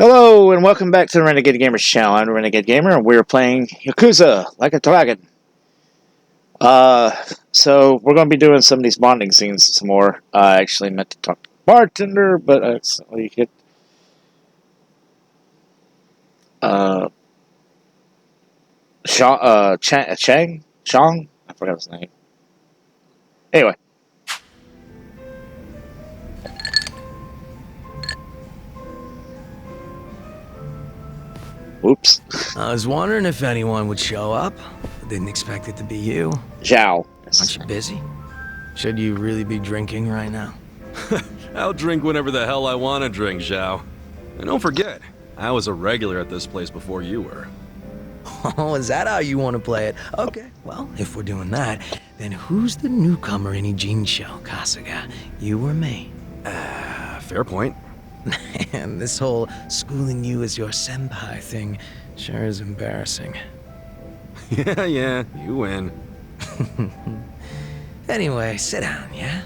Hello and welcome back to the Renegade Gamers channel. I'm Renegade Gamer and we're playing Yakuza Like a Dragon. Uh, so we're going to be doing some of these bonding scenes some more. I actually meant to talk to the bartender, but I accidentally hit uh, Chang? I forgot his name. Anyway. Oops. I was wondering if anyone would show up. I didn't expect it to be you. Zhao. Aren't you busy? Should you really be drinking right now? I'll drink whenever the hell I want to drink, Zhao. And don't forget, I was a regular at this place before you were. Oh, is that how you want to play it? Okay, well, if we're doing that, then who's the newcomer in Ijincho, Kasuga? You or me? Fair point. And this whole schooling you as your senpai thing sure is embarrassing. Yeah, you win. Anyway, sit down, yeah?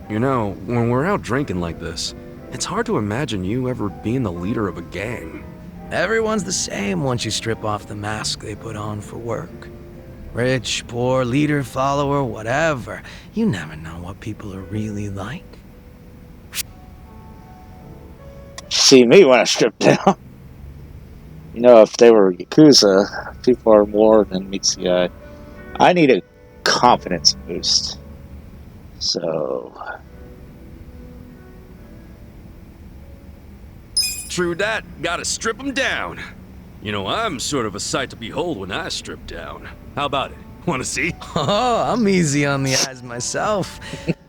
You know, when we're out drinking like this, it's hard to imagine you ever being the leader of a gang. Everyone's the same once you strip off the mask they put on for work. Rich, poor, leader, follower, whatever. You never know what people are really like. See me when I strip down. You know, if they were Yakuza, people are more than meets the eye. I need a confidence boost. So... True that, gotta strip them down. You know, I'm sort of a sight to behold when I strip down. How about it? Wanna see? Oh, I'm easy on the eyes myself.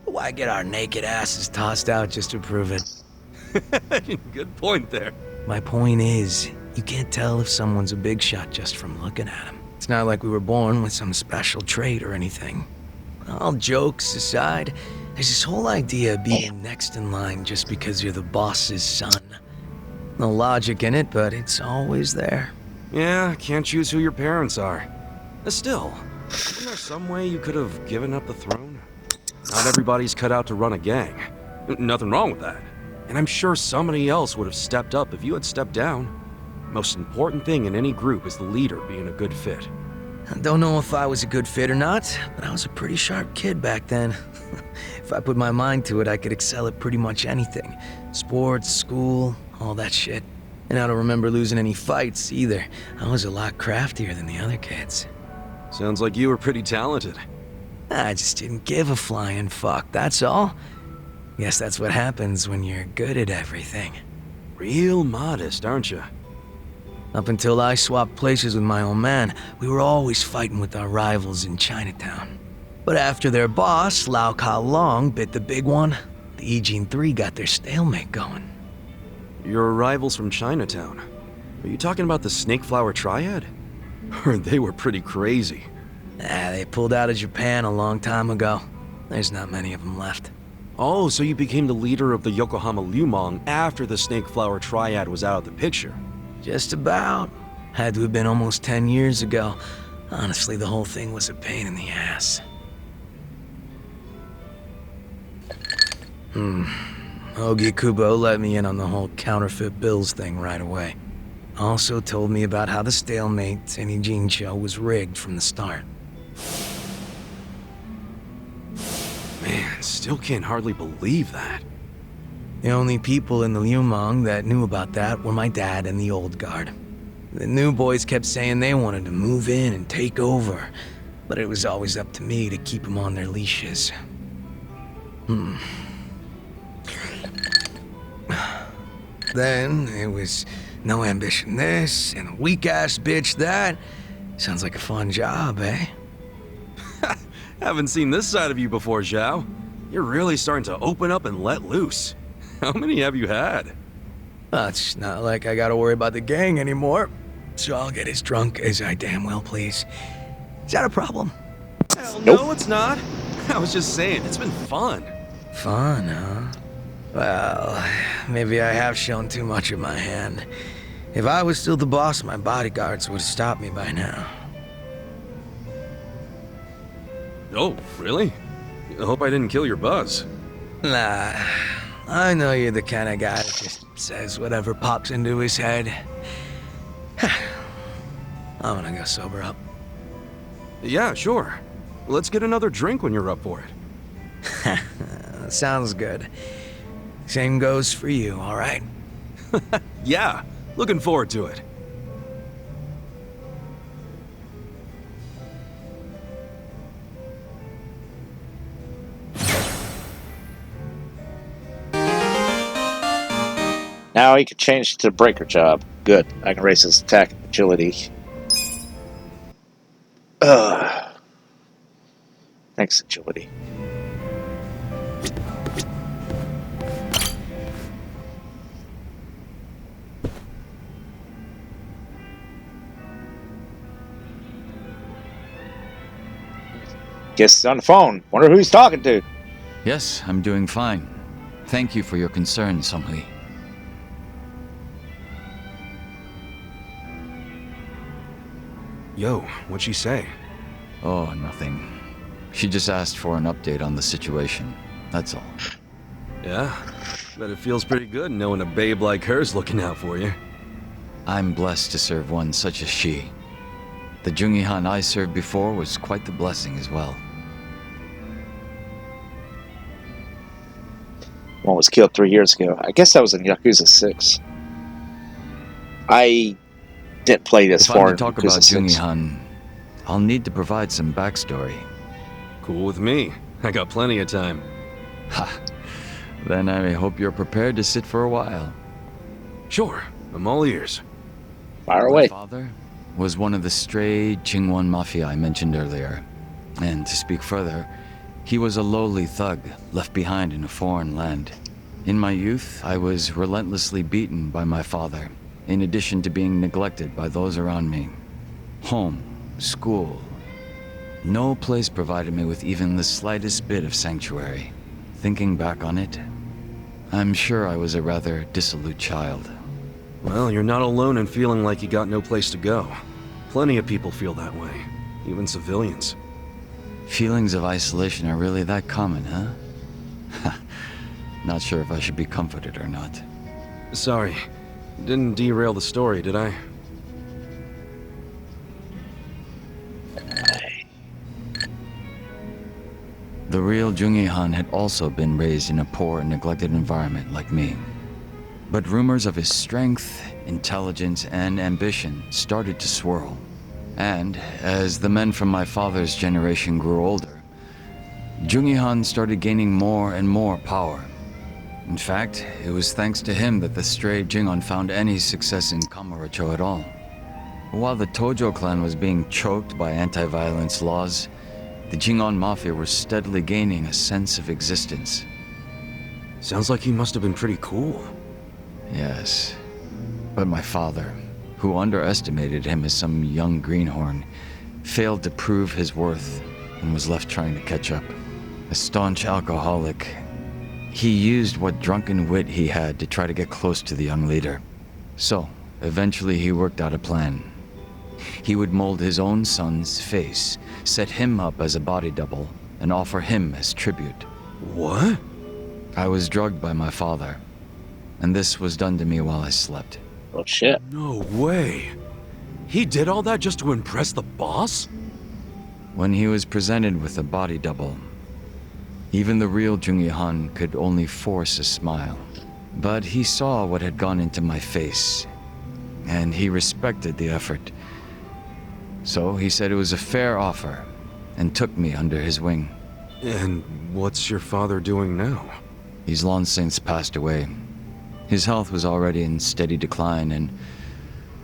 Why get our naked asses tossed out just to prove it? Good point there. My point is, you can't tell if someone's a big shot just from looking at him. It's not like we were born with some special trait or anything. All jokes aside, there's this whole idea of being next in line just because you're the boss's son. No logic in it, but it's always there. Yeah, can't choose who your parents are. Still, isn't there some way you could have given up the throne? Not everybody's cut out to run a gang. Nothing wrong with that. And I'm sure somebody else would have stepped up if you had stepped down. Most important thing in any group is the leader being a good fit. I don't know if I was a good fit or not, but I was a pretty sharp kid back then. If I put my mind to it, I could excel at pretty much anything. Sports, school, all that shit. And I don't remember losing any fights either. I was a lot craftier than the other kids. Sounds like you were pretty talented. I just didn't give a flying fuck, that's all. Guess that's what happens when you're good at everything. Real modest, aren't you? Up until I swapped places with my old man, we were always fighting with our rivals in Chinatown. But after their boss, Lau Ka Long, bit the big one, the Ijin 3 got their stalemate going. Your rivals from Chinatown. Are you talking about the Snake Flower Triad? Heard they were pretty crazy. They pulled out of Japan a long time ago. There's not many of them left. Oh, so you became the leader of the Yokohama Lumong after the Snake Flower Triad was out of the picture. Just about. Had to have been almost 10 years ago. Honestly, the whole thing was a pain in the ass. Ogi Kubo let me in on the whole counterfeit bills thing right away. Also told me about how the stalemate in Ijincho was rigged from the start. Man, still can't hardly believe that. The only people in the Lumong that knew about that were my dad and the old guard. The new boys kept saying they wanted to move in and take over, but it was always up to me to keep them on their leashes. Then it was no ambition this and a weak-ass bitch that. Sounds like a fun job, eh? Haven't seen this side of you before, Zhao. You're really starting to open up and let loose. How many have you had? It's not like I gotta worry about the gang anymore, so I'll get as drunk as I damn well please. Is that a problem? Hell Nope. no, it's not. I was just saying, it's been fun. Fun, huh? Well, maybe I have shown too much of my hand. If I was still the boss, my bodyguards would have stopped me by now. Oh, really? I hope I didn't kill your buzz. Nah, I know you're the kind of guy that just says whatever pops into his head. I'm gonna go sober up. Yeah, sure. Let's get another drink when you're up for it. Sounds good. Same goes for you, alright? Yeah, looking forward to it. Now he can change to breaker job. Good. I can raise his attack and agility. Thanks, agility. Guess he's on the phone. Wonder who he's talking to. Yes, I'm doing fine. Thank you for your concern, Songhui. Yo, what'd she say? Oh, nothing. She just asked for an update on the situation. That's all. Yeah, bet it feels pretty good knowing a babe like her's looking out for you. I'm blessed to serve one such as she. The Jungihan I served before was quite the blessing as well. One was killed 3 years ago. I guess that was in Yakuza 6. I didn't play this If I'm far to in talk Yakuza about 6. Jungihan, I'll need to provide some backstory. Cool with me. I got plenty of time. Ha! Then I hope you're prepared to sit for a while. Sure, I'm all ears. Fire My away. father was one of the stray Qingwan Mafia I mentioned earlier. And to speak further, he was a lowly thug left behind in a foreign land. In my youth, I was relentlessly beaten by my father, in addition to being neglected by those around me. Home, school. No place provided me with even the slightest bit of sanctuary. Thinking back on it, I'm sure I was a rather dissolute child. Well, you're not alone in feeling like you got no place to go. Plenty of people feel that way, even civilians. Feelings of isolation are really that common, huh? Not sure if I should be comforted or not. Sorry, didn't derail the story, did I? The real Jungihan had also been raised in a poor and neglected environment like me. But rumors of his strength, intelligence, and ambition started to swirl. And as the men from my father's generation grew older, Jungihan started gaining more and more power. In fact, it was thanks to him that the stray Jingon found any success in Kamurocho at all. While the Tojo clan was being choked by anti-violence laws, the Jingon Mafia were steadily gaining a sense of existence. Sounds like he must have been pretty cool. Yes, but my father, who underestimated him as some young greenhorn, failed to prove his worth and was left trying to catch up. A staunch alcoholic, he used what drunken wit he had to try to get close to the young leader. So, eventually he worked out a plan. He would mold his own son's face, set him up as a body double, and offer him as tribute. What? I was drugged by my father, and this was done to me while I slept. Oh shit. No way. He did all that just to impress the boss? When he was presented with a body double, even the real Jungihan could only force a smile. But he saw what had gone into my face, and he respected the effort. So he said it was a fair offer, and took me under his wing. And what's your father doing now? He's long since passed away. His health was already in steady decline, and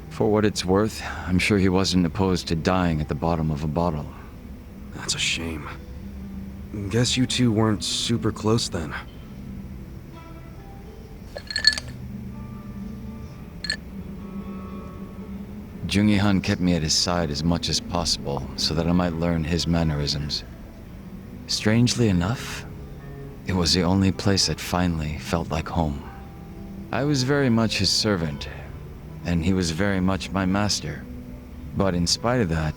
for what it's worth, I'm sure he wasn't opposed to dying at the bottom of a bottle. That's a shame. Guess you two weren't super close then. Jungihan kept me at his side as much as possible so that I might learn his mannerisms. Strangely enough, it was the only place that finally felt like home. I was very much his servant, and he was very much my master. But in spite of that,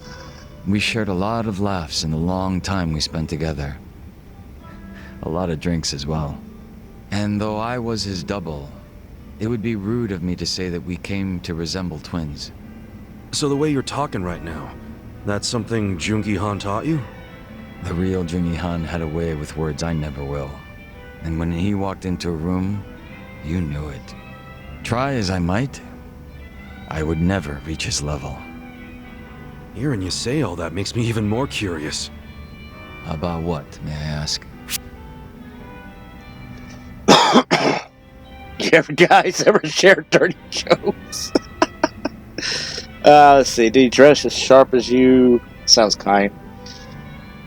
we shared a lot of laughs in the long time we spent together. A lot of drinks as well. And though I was his double, it would be rude of me to say that we came to resemble twins. So the way you're talking right now, that's something Jungi Han taught you? The real Jungi Han had a way with words I never will. And when he walked into a room, you knew it. Try as I might, I would never reach his level. Hearing you say all that makes me even more curious. About what, may I ask? You ever guys ever share dirty jokes? Let's see. Did he dress as sharp as you? Sounds kind.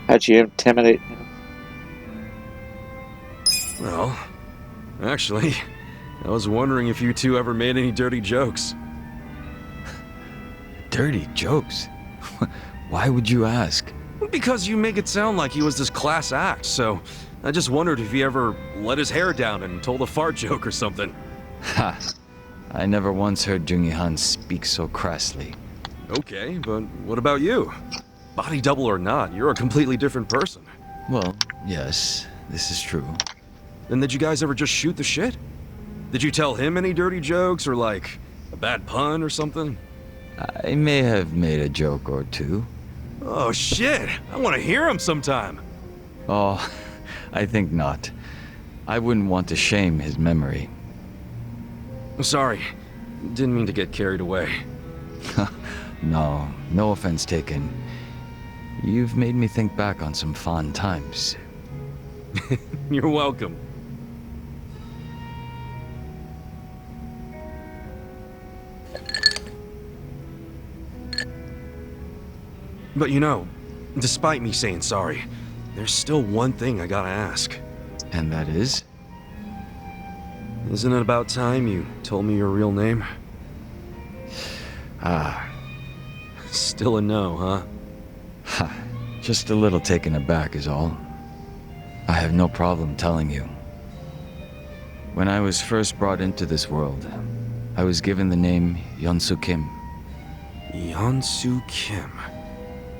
How'd you intimidate him? Well, actually, I was wondering if you two ever made any dirty jokes. Dirty jokes? Why would you ask? Because you make it sound like he was this class act, so I just wondered if he ever let his hair down and told a fart joke or something. Ha! I never once heard Jungi Han speak so crassly. Okay, but what about you? Body double or not, you're a completely different person. Well, yes, this is true. Then did you guys ever just shoot the shit? Did you tell him any dirty jokes or like a bad pun or something? I may have made a joke or two. Oh shit, I want to hear him sometime. Oh, I think not. I wouldn't want to shame his memory. I'm sorry, didn't mean to get carried away. No offense taken. You've made me think back on some fond times. You're welcome. But you know, despite me saying sorry, there's still one thing I gotta ask. And that is? Isn't it about time you told me your real name? Ah. Still a no, huh? Ha. Just a little taken aback is all. I have no problem telling you. When I was first brought into this world, I was given the name Yeonsu Kim. Yeonsu Kim.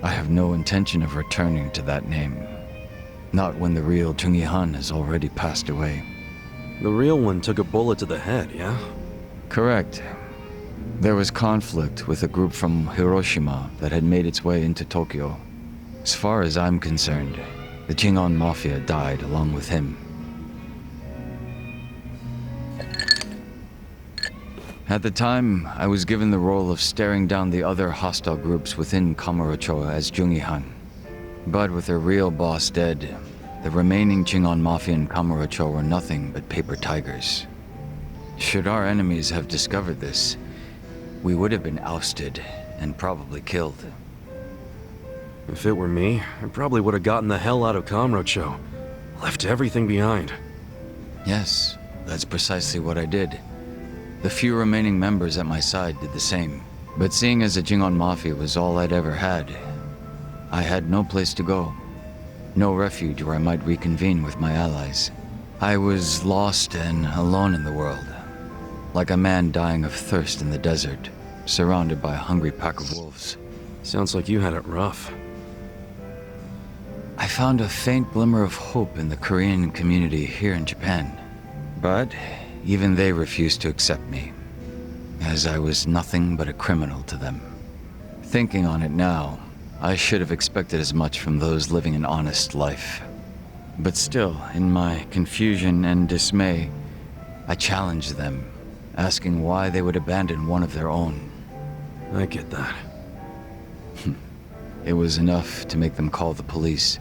I have no intention of returning to that name. Not when the real Jungi Han has already passed away. The real one took a bullet to the head, yeah? Correct. There was conflict with a group from Hiroshima that had made its way into Tokyo. As far as I'm concerned, the Jingon Mafia died along with him. At the time, I was given the role of staring down the other hostile groups within Kamurocho as Jungi Han. But with their real boss dead, the remaining Jingon Mafia in Kamurocho were nothing but paper tigers. Should our enemies have discovered this, we would have been ousted and probably killed. If it were me, I probably would have gotten the hell out of Kamurocho. Left everything behind. Yes, that's precisely what I did. The few remaining members at my side did the same. But seeing as the Jingon Mafia was all I'd ever had, I had no place to go. No refuge where I might reconvene with my allies. I was lost and alone in the world. Like a man dying of thirst in the desert, surrounded by a hungry pack of wolves. Sounds like you had it rough. I found a faint glimmer of hope in the Korean community here in Japan. But even they refused to accept me, as I was nothing but a criminal to them. Thinking on it now, I should have expected as much from those living an honest life. But still, in my confusion and dismay, I challenged them, asking why they would abandon one of their own. I get that. It was enough to make them call the police.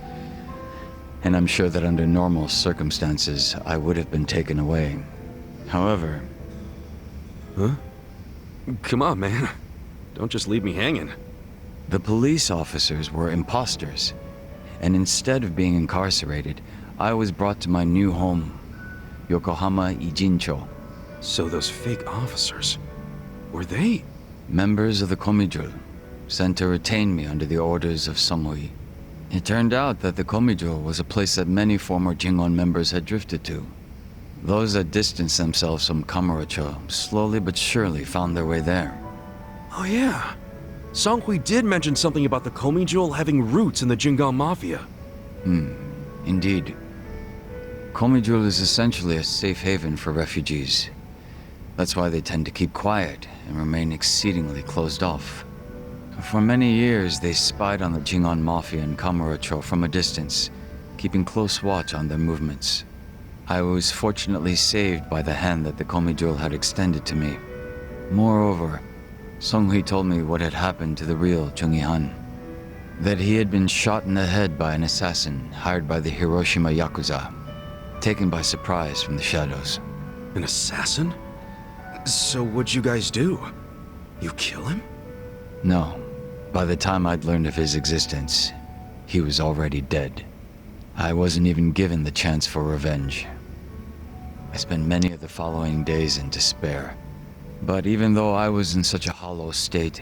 And I'm sure that under normal circumstances, I would have been taken away. However... Huh? Come on, man. Don't just leave me hanging. The police officers were imposters. And instead of being incarcerated, I was brought to my new home, Yokohama Ijincho. So those fake officers, were they? Members of the Komijul, sent to retain me under the orders of Samui. It turned out that the Komijul was a place that many former Jingon members had drifted to. Those that distanced themselves from Kamurocho slowly but surely found their way there. Oh yeah. Songhui did mention something about the Komijul having roots in the Jingon Mafia. Indeed. Komijul is essentially a safe haven for refugees. That's why they tend to keep quiet and remain exceedingly closed off. For many years, they spied on the Jingon Mafia and Kamurocho from a distance, keeping close watch on their movements. I was fortunately saved by the hand that the Komijul had extended to me. Moreover, Songhui told me what had happened to the real Jungi Han. That he had been shot in the head by an assassin hired by the Hiroshima yakuza, taken by surprise from the shadows. An assassin? So what'd you guys do? You kill him? No. By the time I'd learned of his existence, he was already dead. I wasn't even given the chance for revenge. I spent many of the following days in despair. But even though I was in such a hollow state,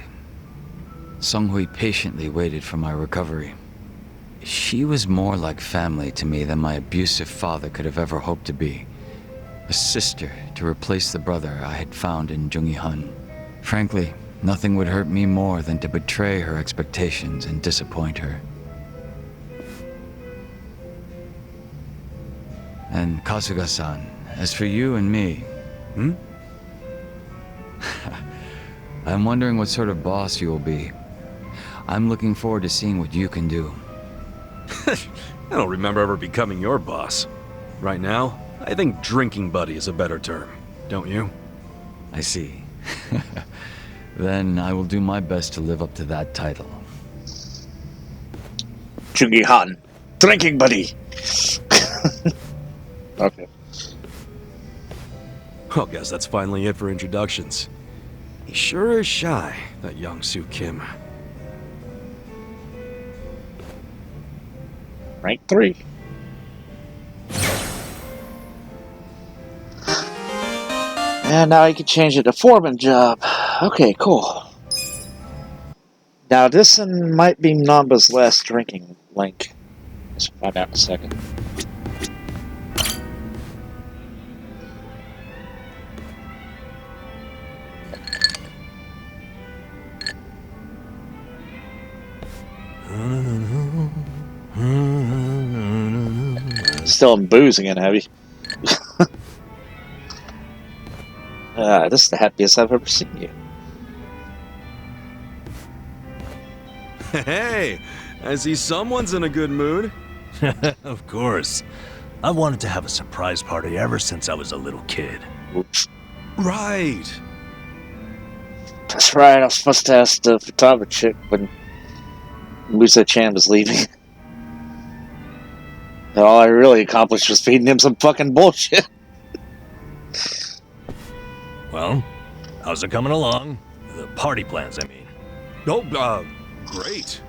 Songhui patiently waited for my recovery. She was more like family to me than my abusive father could have ever hoped to be. A sister to replace the brother I had found in Jungi Han. Frankly, nothing would hurt me more than to betray her expectations and disappoint her. And Kasuga-san, as for you and me... I'm wondering what sort of boss you will be. I'm looking forward to seeing what you can do. I don't remember ever becoming your boss. Right now, I think drinking buddy is a better term, don't you? I see. Then I will do my best to live up to that title. Jungi Han, drinking buddy. Okay. Well, guess that's finally it for introductions. He sure is shy, that young Soo Kim. Rank 3. And now you can change it to foreman job. Okay, cool. Now this one might be Namba's last drinking link. Let's find out in a second. Still boozing it, heavy. This is the happiest I've ever seen you. Hey, I see someone's in a good mood. Of course. I wanted to have a surprise party ever since I was a little kid. Oops. Right. That's right, I was supposed to ask the photographer chick when Musa-chan was leaving. And all I really accomplished was feeding him some fucking bullshit. Well, how's it coming along? The party plans, I mean. Oh, great.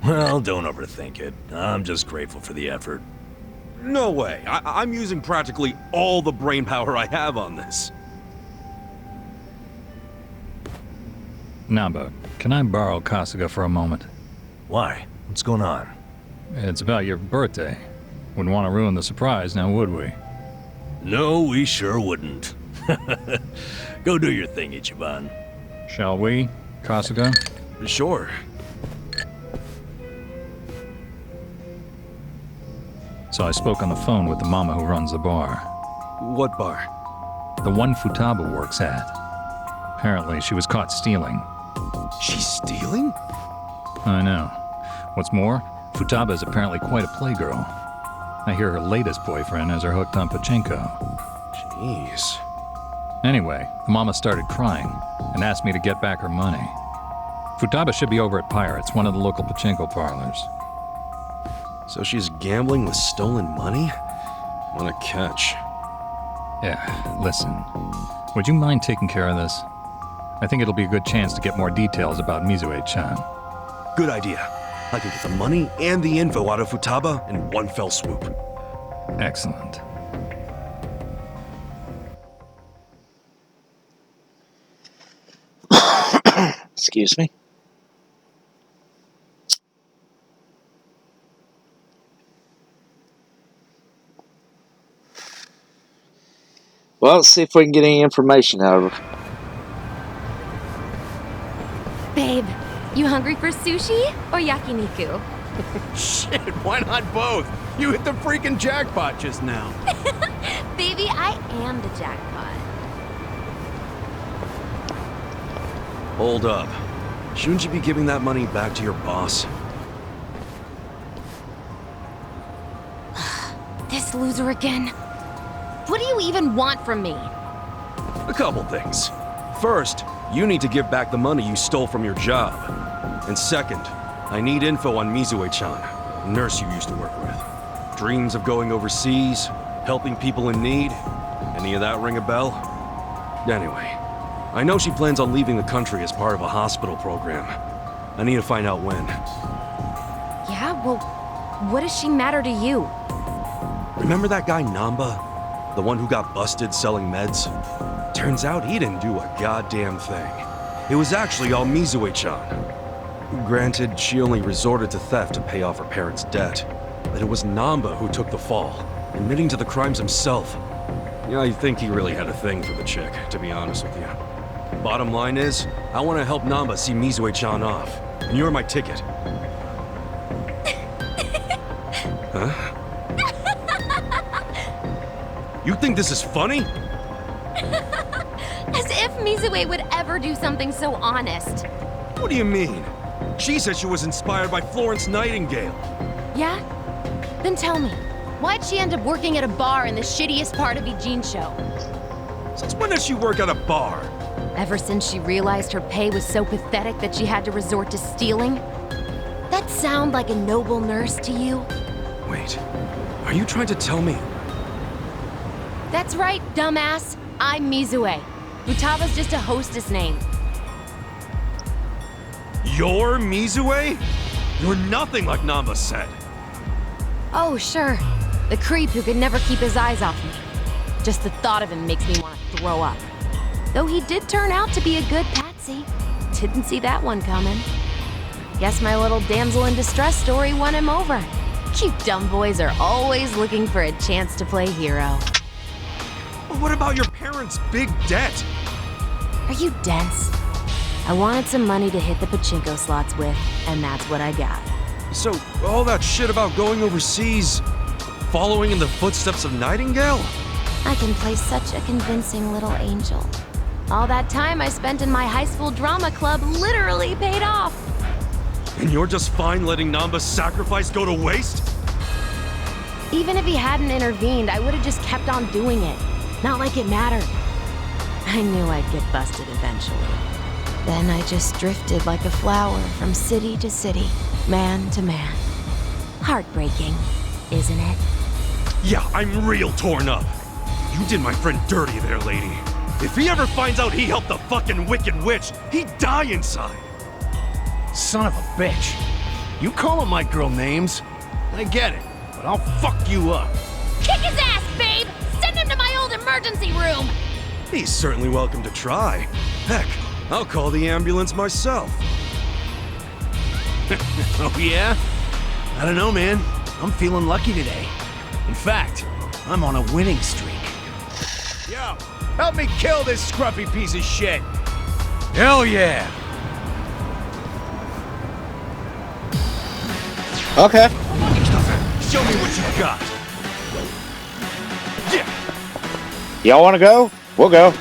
Well, don't overthink it. I'm just grateful for the effort. No way. I'm using practically all the brain power I have on this. Naba, can I borrow Kasuga for a moment? Why? What's going on? It's about your birthday. Wouldn't want to ruin the surprise, now would we? No, we sure wouldn't. Go do your thing, Ichiban. Shall we, Kasuga? Sure. So I spoke on the phone with the mama who runs the bar. What bar? The one Futaba works at. Apparently, she was caught stealing. She's stealing? I know. What's more, Futaba is apparently quite a playgirl. I hear her latest boyfriend has her hooked on pachinko. Jeez. Anyway, the mama started crying and asked me to get back her money. Futaba should be over at Pirates, one of the local pachinko parlors. So she's gambling with stolen money? What a catch. Yeah, listen. Would you mind taking care of this? I think it'll be a good chance to get more details about Mizue-chan. Good idea. I can get the money and the info out of Futaba in one fell swoop. Excellent. Excuse me. Well, let's see if we can get any information out of her. Babe, you hungry for sushi or yakiniku? Shit, why not both? You hit the freaking jackpot just now. Baby, I am the jackpot. Hold up. Shouldn't you be giving that money back to your boss? This loser again. What do you even want from me? A couple things. First, you need to give back the money you stole from your job. And second, I need info on Mizue-chan, a nurse you used to work with. Dreams of going overseas, helping people in need. Any of that ring a bell? Anyway, I know she plans on leaving the country as part of a hospital program. I need to find out when. Yeah, well, what does she matter to you? Remember that guy Namba? The one who got busted selling meds? Turns out he didn't do a goddamn thing. It was actually all Mizue-chan. Granted, she only resorted to theft to pay off her parents' debt. But it was Namba who took the fall, admitting to the crimes himself. Yeah, I think he really had a thing for the chick, to be honest with you. Bottom line is, I want to help Namba see Mizue-chan off. And you're my ticket. Huh? You think this is funny? As if Mizue would ever do something so honest. What do you mean? She said she was inspired by Florence Nightingale. Yeah? Then tell me, why'd she end up working at a bar in the shittiest part of Eugene show? Since when does she work at a bar? Ever since she realized her pay was so pathetic that she had to resort to stealing? That sound like a noble nurse to you? Wait, are you trying to tell me? That's right, dumbass. I'm Mizue. Futaba's just a hostess name. You're Mizue? You're nothing like Namba said. Oh, sure. The creep who could never keep his eyes off me. Just the thought of him makes me want to throw up. Though he did turn out to be a good patsy. Didn't see that one coming. Guess my little damsel in distress story won him over. You dumb boys are always looking for a chance to play hero. But what about your parents' big debt? Are you dense? I wanted some money to hit the pachinko slots with, and that's what I got. So, all that shit about going overseas, following in the footsteps of Nightingale? I can play such a convincing little angel. All that time I spent in my high school drama club literally paid off. And you're just fine letting Namba's sacrifice go to waste? Even if he hadn't intervened, I would have just kept on doing it. Not like it mattered. I knew I'd get busted eventually. Then I just drifted like a flower from city to city, man to man. Heartbreaking, isn't it? Yeah, I'm real torn up. You did my friend dirty there, lady. If he ever finds out he helped the fucking Wicked Witch, he'd die inside. Son of a bitch. You calling my girl names? I get it, but I'll fuck you up. Kick his ass, babe! Send him to my old emergency room! He's certainly welcome to try. Heck, I'll call the ambulance myself. Oh yeah? I don't know, man. I'm feeling lucky today. In fact, I'm on a winning streak. Yo, help me kill this scruffy piece of shit. Hell yeah! Okay. Show me what you got. Yeah. Y'all want to go? We'll go.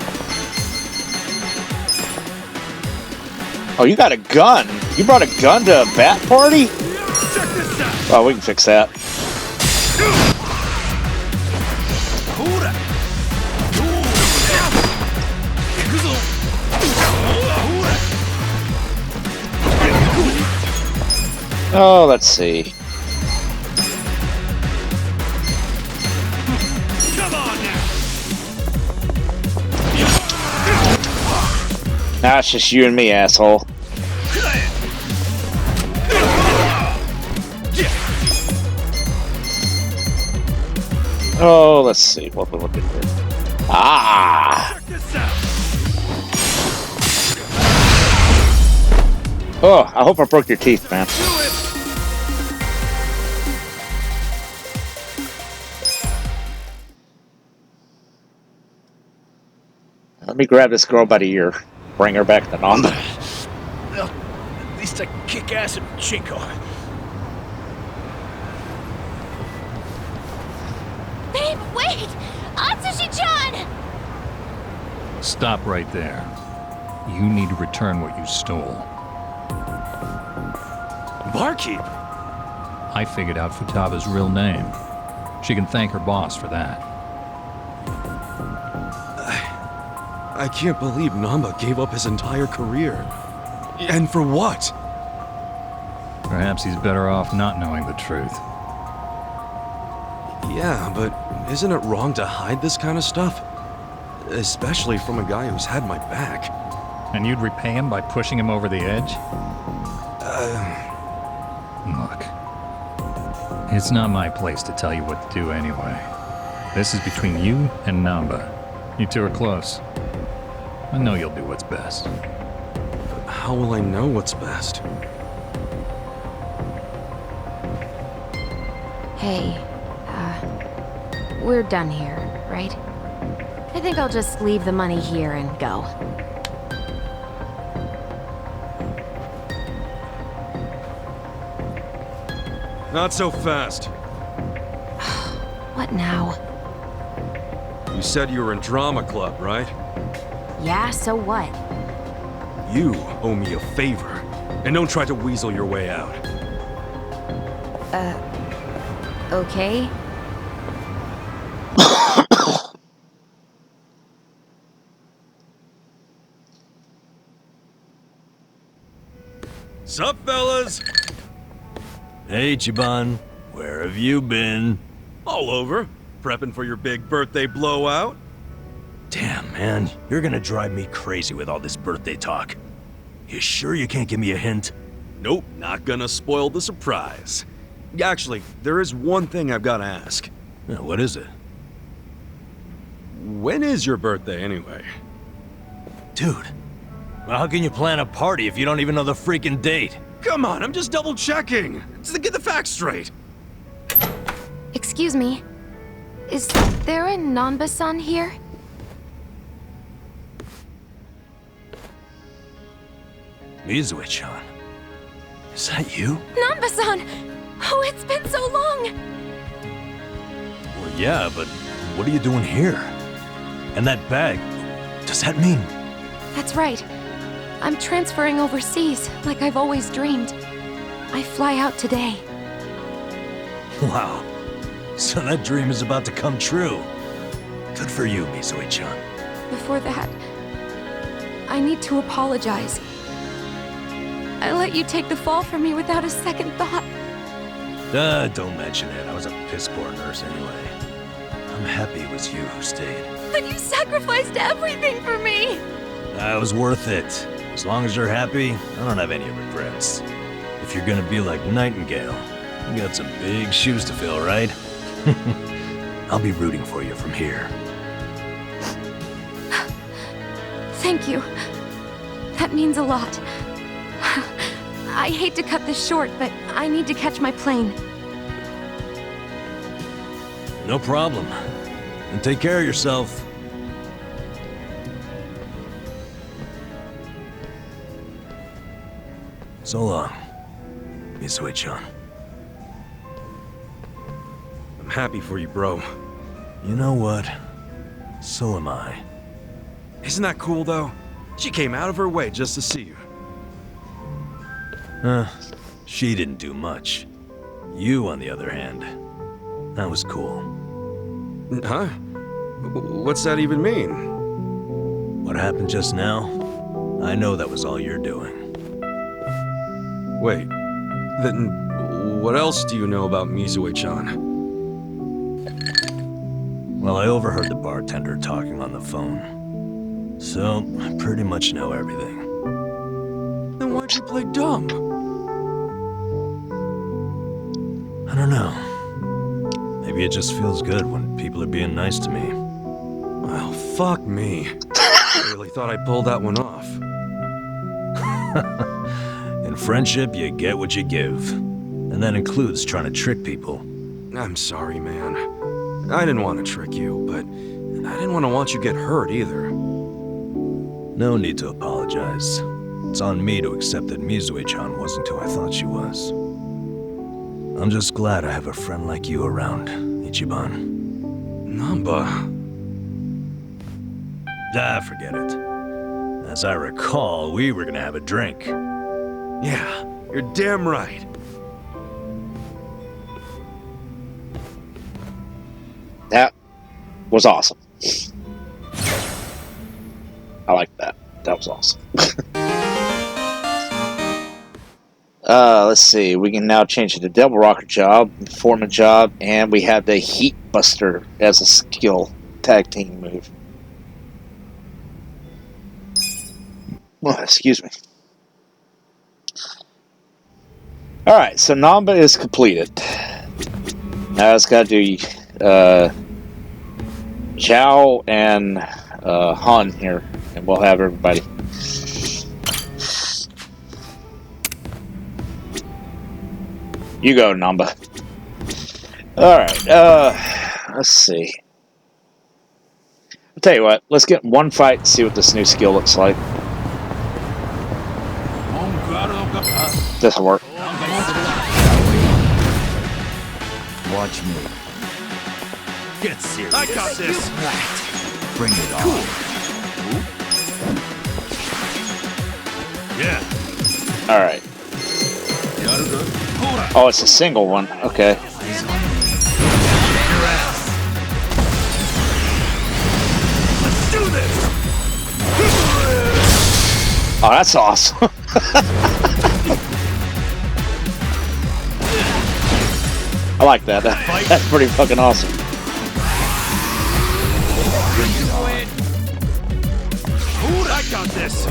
Oh, you got a gun. You brought a gun to a bat party? Check this out. Oh, we can fix that. Oh, let's see. Come on now. Nah, it's just you and me, asshole. Oh, let's see. What we're looking for. Ah! Check this out. Oh, I hope I broke your teeth, man. Let me grab this girl by the ear. Bring her back to Namba. Well, at least I kick ass at Chinko. Stop right there. You need to return what you stole. Barkeep! I figured out Futaba's real name. She can thank her boss for that. I can't believe Namba gave up his entire career. And for what? Perhaps he's better off not knowing the truth. Yeah, but isn't it wrong to hide this kind of stuff? Especially from a guy who's had my back. And you'd repay him by pushing him over the edge? Look, it's not my place to tell you what to do anyway. This is between you and Namba. You two are close. I know you'll do what's best. How will I know what's best? Hey, we're done here, right? I think I'll just leave the money here and go. Not so fast. What now? You said you were in drama club, right? Yeah, so what? You owe me a favor. And don't try to weasel your way out. Okay? Sup, fellas? Hey, Chiban. Where have you been? All over. Prepping for your big birthday blowout? Damn, man. You're gonna drive me crazy with all this birthday talk. You sure you can't give me a hint? Nope, not gonna spoil the surprise. Actually, there is one thing I've gotta ask. What is it? When is your birthday, anyway? Dude, well, how can you plan a party if you don't even know the freaking date? Come on, I'm just double-checking. Just to get the facts straight. Excuse me. Is there a Nanba-san here? Mizue-chan. Is that you? Nanba-san! Oh, it's been so long! Well, yeah, but what are you doing here? And that bag, does that mean? That's right. I'm transferring overseas, like I've always dreamed. I fly out today. Wow. So that dream is about to come true. Good for you, Mizue-chan. Before that, I need to apologize. I let you take the fall for me without a second thought. Don't mention it. I was a piss-poor nurse anyway. I'm happy it was you who stayed. But you sacrificed everything for me! That was worth it. As long as you're happy, I don't have any regrets. If you're gonna be like Nightingale, you got some big shoes to fill, right? I'll be rooting for you from here. Thank you. That means a lot. I hate to cut this short, but I need to catch my plane. No problem. And take care of yourself. So long, Mizue-chan. I'm happy for you, bro. You know what? So am I. Isn't that cool, though? She came out of her way just to see you. She didn't do much. You, on the other hand, that was cool. Huh? What's that even mean? What happened just now? I know that was all you're doing. Wait, then what else do you know about Mizue-chan? Well, I overheard the bartender talking on the phone. So, I pretty much know everything. Then why'd you play dumb? I don't know. Maybe it just feels good when people are being nice to me. Well, fuck me. I really thought I pulled that one off. In friendship, you get what you give. And that includes trying to trick people. I'm sorry, man. I didn't want to trick you, but I didn't want to watch you get hurt either. No need to apologize. It's on me to accept that Mizue-chan wasn't who I thought she was. I'm just glad I have a friend like you around, Ichiban. Namba. Ah, forget it. As I recall, we were gonna have a drink. Yeah, you're damn right. That was awesome. I like that. That was awesome. Let's see. We can now change it to Devil Rocker job, Foreman job, and we have the Heat Buster as a skill tag team move. Oh, excuse me. Alright, so Namba is completed. Now it's got to do Zhao and Han here, and we'll have everybody. You go, Namba. Alright, let's see. I'll tell you what, let's get one fight and see what this new skill looks like. This'll work. Watch me. Get serious. I got this. Bring it on. Cool. Yeah. Alright. Oh, it's a single one. Okay. Let's do this. Oh, that's awesome. I like that. That's pretty fucking awesome. I got this.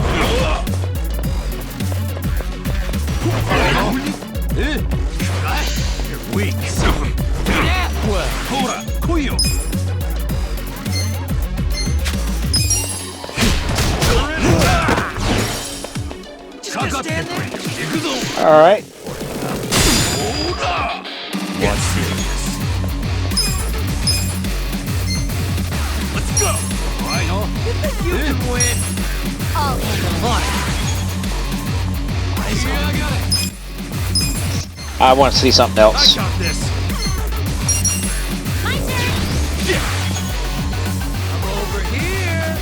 You're weak. All right. Get serious. Let's go. You can win. I'll handle it. I want to see something I else. got this. My turn. I'm over here.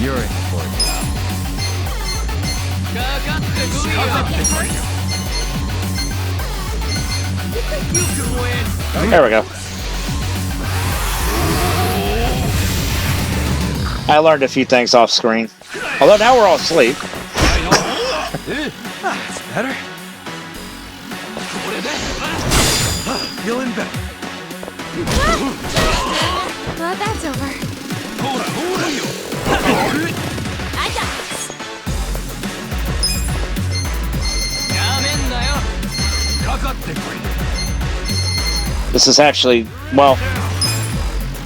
You're in for it now. You can win. There we go. I learned a few things off screen. Although now we're all asleep. That's better. Feeling better. Well, that's over. I got this. This is actually, well,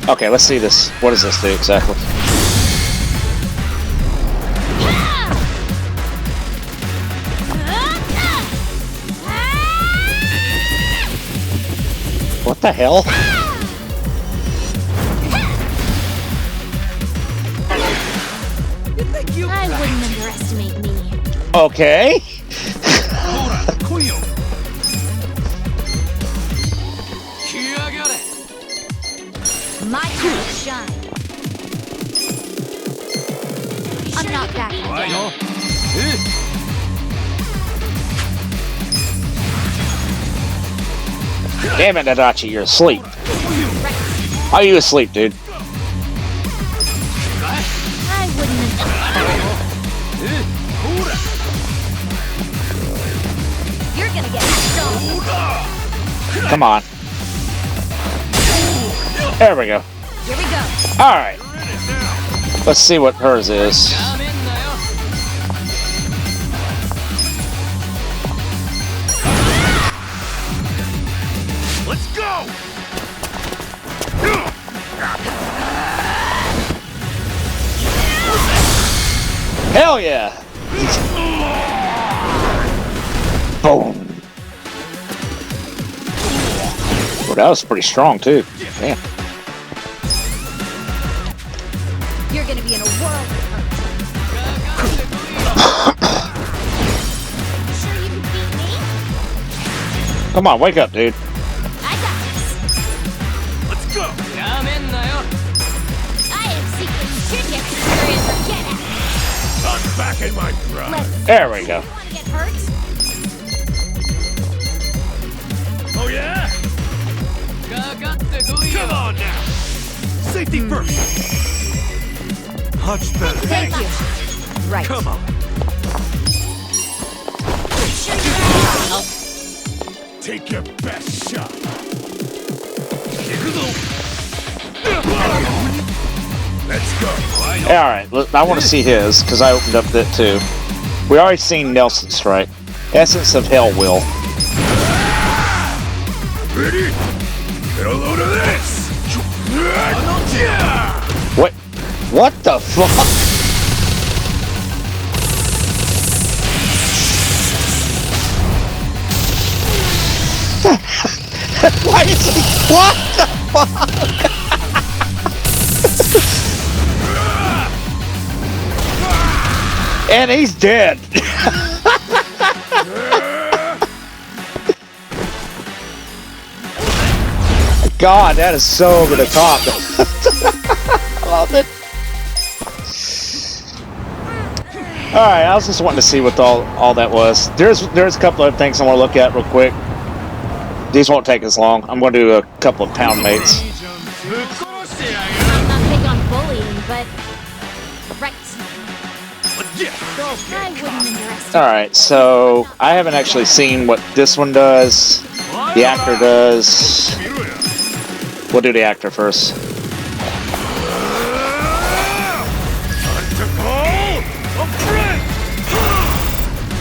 okay, let's see this. What does this do exactly? What the hell? I wouldn't underestimate me. Okay. My time to shine. I'm not backing down. Damn it, Adachi, you're asleep. Are you asleep, dude? I wouldn't You're gonna get stoned. Come on. There we go. Here we go. Alright. Let's see what hers is. Let's go. Hell yeah! Boom. Well, that was pretty strong, too. Damn. You're gonna be in a world of hurt. Sure you can beat me? Come on, wake up, dude. I got this. Let's go. I am Chicken experience or get out. I'm back in my prime. There we go. You wanna get hurt? Oh yeah? Come on now. Safety first. Much better. Thank you. Right. Come on. Sure you got help. Take your best shot. Let's go. Alright, I want to see his, because I opened up that too. We already seen Nelson's, right? Essence of Hell Will. Ready? Get a load of this. What? What the fuck? Why is he? What the fuck? And he's dead. God, that is so over the top. I love it. Alright, I was just wanting to see what all that was. There's a couple of things I want to look at real quick. These won't take as long. I'm going to do a couple of pound mates. I'm not big on bullying, but... Right. I wouldn't underestimate. Alright, so I haven't actually seen what this one does. The actor does. We'll do the actor first.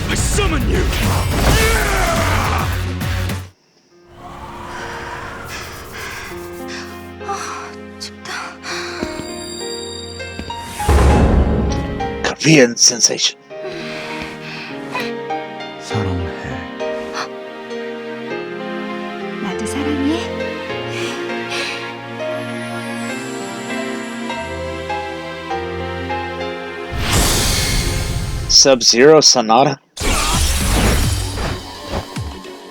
I summon you. Korean sensation. 나도 사랑해. Sub-Zero Sonata.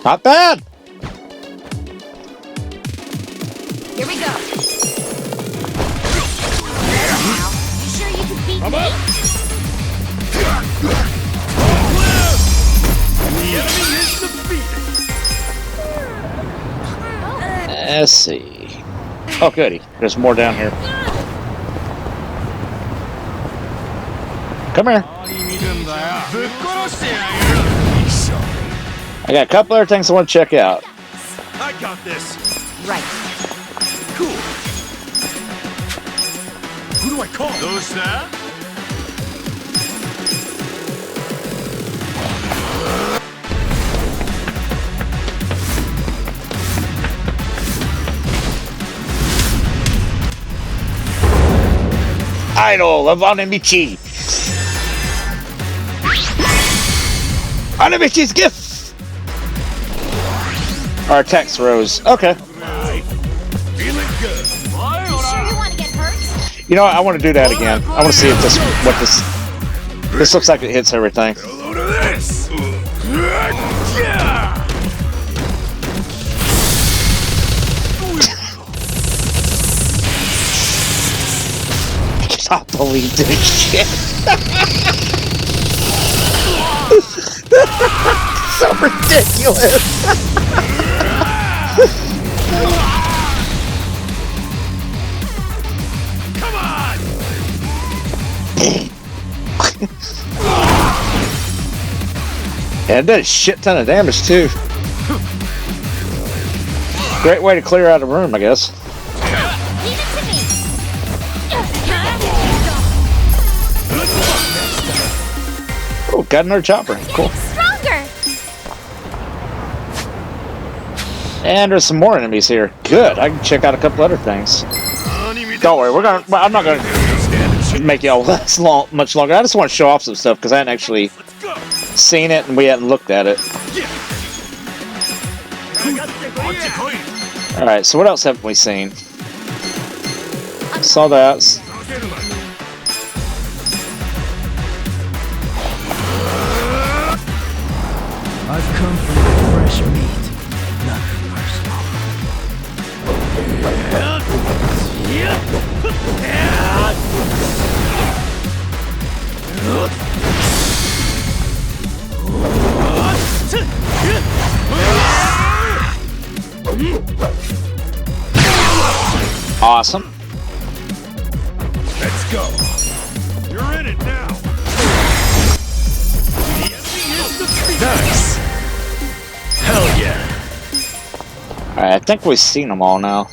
Not bad. Here we go. Now, you sure you can beat me? Let's see. Oh, goody. There's more down here. Come here. I got a couple other things I want to check out. I got this. Right. Cool. Who do I call? Those that? Idol of Anemichi. Anemichi's gift. Our text rose. Okay. Feeling good. You sure you want to get hurt? You know what? I want to do that again. I want to see if this looks like it hits everything. Get a load of this. I cannot believe this shit. So ridiculous. Come on. And it did a shit ton of damage too. Great way to clear out a room, I guess. Leave it to me. Oh, got another chopper. Cool. Stronger. And there's some more enemies here. Good. I can check out a couple other things. Don't worry, I'm not gonna make y'all last much longer. I just want to show off some stuff because I hadn't actually seen it and we hadn't looked at it. All right. So what else haven't we seen? Saw that. I've come from the fresh meat. Nothing personal. Awesome. Let's go. You're in it now. Nice. Hell yeah. Alright, I think we've seen them all now.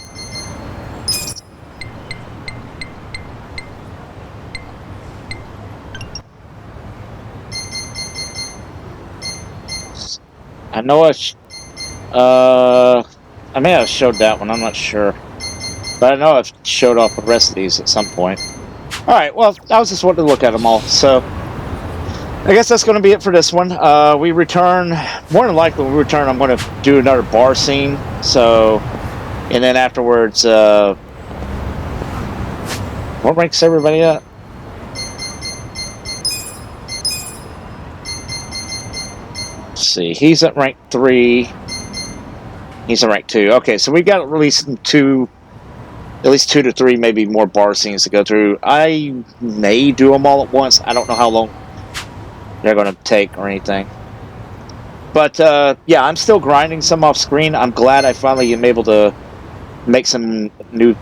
I know I may have showed that one, I'm not sure. But I know I've showed off the rest of these at some point. Alright, well, I was just wanting to look at them all, so I guess that's going to be it for this one. We return, more than likely when we return, I'm going to do another bar scene, so, and then afterwards, what ranks everybody at? Let's see, he's at rank 3. He's at rank 2. Okay, so we got at least 2 to 3, maybe more bar scenes to go through. I may do them all at once. I don't know how long they're going to take or anything. But, yeah, I'm still grinding some off screen. I'm glad I finally am able to make some new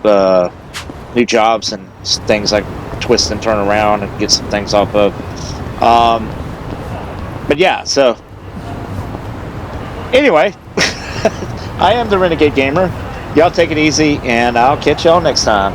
jobs and things like twist and turn around and get some things off of. But yeah, so anyway, I am the Renegade Gamer. Y'all take it easy, and I'll catch y'all next time.